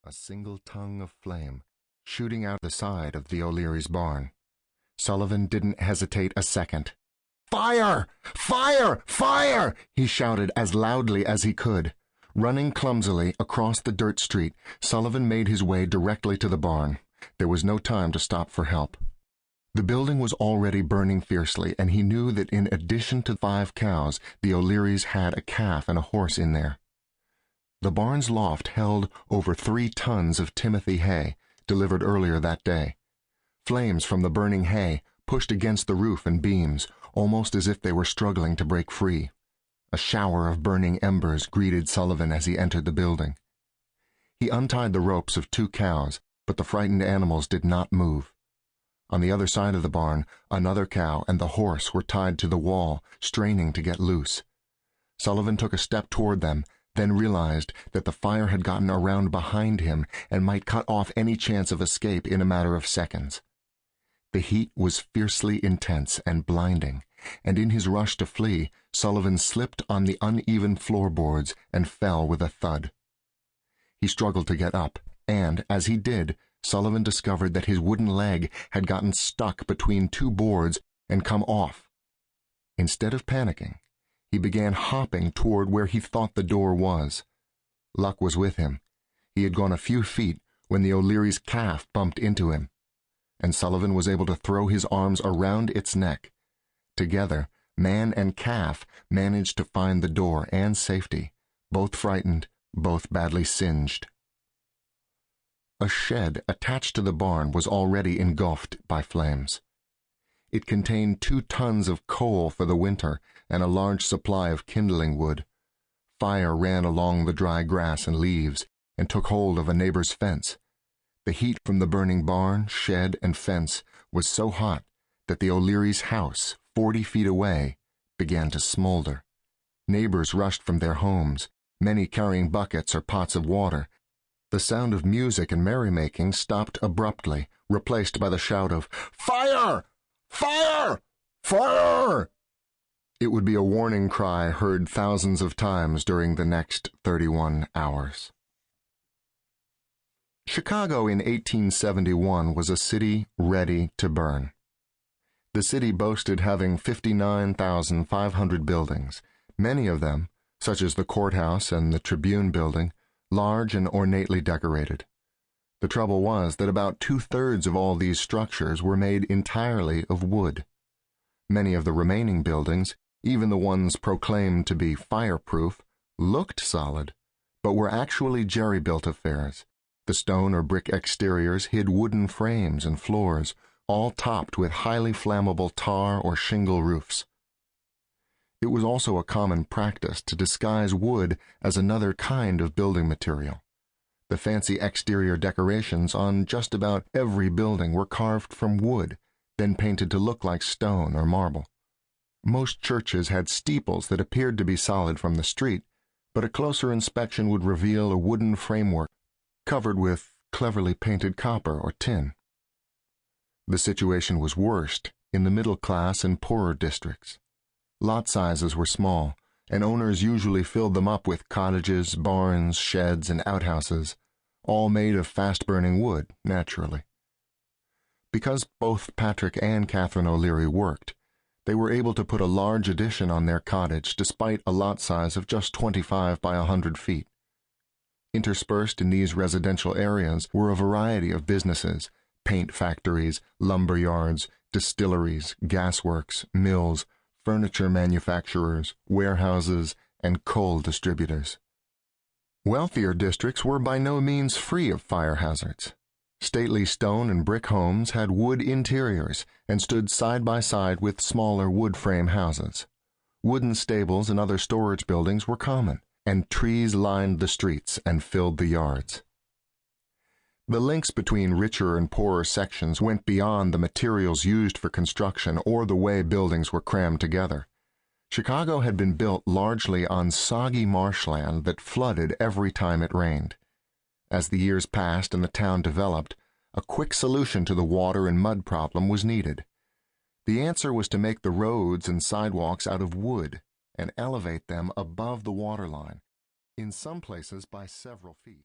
a single tongue of flame, shooting out the side of the O'Leary's barn. Sullivan didn't hesitate a second. "Fire! Fire! Fire!" he shouted as loudly as he could. Running clumsily across the dirt street, Sullivan made his way directly to the barn. There was no time to stop for help. The building was already burning fiercely, and he knew that in addition to 5 cows, the O'Learys had a calf and a horse in there. The barn's loft held over 3 tons of Timothy hay, delivered earlier that day. Flames from the burning hay pushed against the roof and beams, almost as if they were struggling to break free. A shower of burning embers greeted Sullivan as he entered the building. He untied the ropes of 2 cows, but the frightened animals did not move. On the other side of the barn, another cow and the horse were tied to the wall, straining to get loose. Sullivan took a step toward them, then realized that the fire had gotten around behind him and might cut off any chance of escape in a matter of seconds. The heat was fiercely intense and blinding, and in his rush to flee, Sullivan slipped on the uneven floorboards and fell with a thud. He struggled to get up, and, as he did, Sullivan discovered that his wooden leg had gotten stuck between 2 boards and come off. Instead of panicking, he began hopping toward where he thought the door was. Luck was with him. He had gone a few feet when the O'Leary's calf bumped into him, and Sullivan was able to throw his arms around its neck. Together, man and calf managed to find the door and safety, both frightened, both badly singed. A shed attached to the barn was already engulfed by flames. It contained 2 tons of coal for the winter and a large supply of kindling wood. Fire ran along the dry grass and leaves and took hold of a neighbor's fence. The heat from the burning barn, shed, and fence was so hot that the O'Leary's house, 40 feet away, began to smolder. Neighbors rushed from their homes, many carrying buckets or pots of water. The sound of music and merrymaking stopped abruptly, replaced by the shout of, "Fire! Fire! Fire!" It would be a warning cry heard thousands of times during the next 31 hours. Chicago in 1871 was a city ready to burn. The city boasted having 59,500 buildings, many of them, such as the courthouse and the Tribune building, large and ornately decorated. The trouble was that about 2/3 of all these structures were made entirely of wood. Many of the remaining buildings, even the ones proclaimed to be fireproof, looked solid, but were actually jerry-built affairs. The stone or brick exteriors hid wooden frames and floors, all topped with highly flammable tar or shingle roofs. It was also a common practice to disguise wood as another kind of building material. The fancy exterior decorations on just about every building were carved from wood, then painted to look like stone or marble. Most churches had steeples that appeared to be solid from the street, but a closer inspection would reveal a wooden framework covered with cleverly painted copper or tin. The situation was worst in the middle class and poorer districts. Lot sizes were small, and owners usually filled them up with cottages, barns, sheds, and outhouses, all made of fast-burning wood, naturally. Because both Patrick and Catherine O'Leary worked, they were able to put a large addition on their cottage despite a lot size of just 25 by 100 feet. Interspersed in these residential areas were a variety of businesses: paint factories, lumber yards, distilleries, gasworks, mills, furniture manufacturers, warehouses, and coal distributors. Wealthier districts were by no means free of fire hazards. Stately stone and brick homes had wood interiors and stood side by side with smaller wood frame houses. Wooden stables and other storage buildings were common, and trees lined the streets and filled the yards. The links between richer and poorer sections went beyond the materials used for construction or the way buildings were crammed together. Chicago had been built largely on soggy marshland that flooded every time it rained. As the years passed and the town developed, a quick solution to the water and mud problem was needed. The answer was to make the roads and sidewalks out of wood and elevate them above the waterline, in some places by several feet.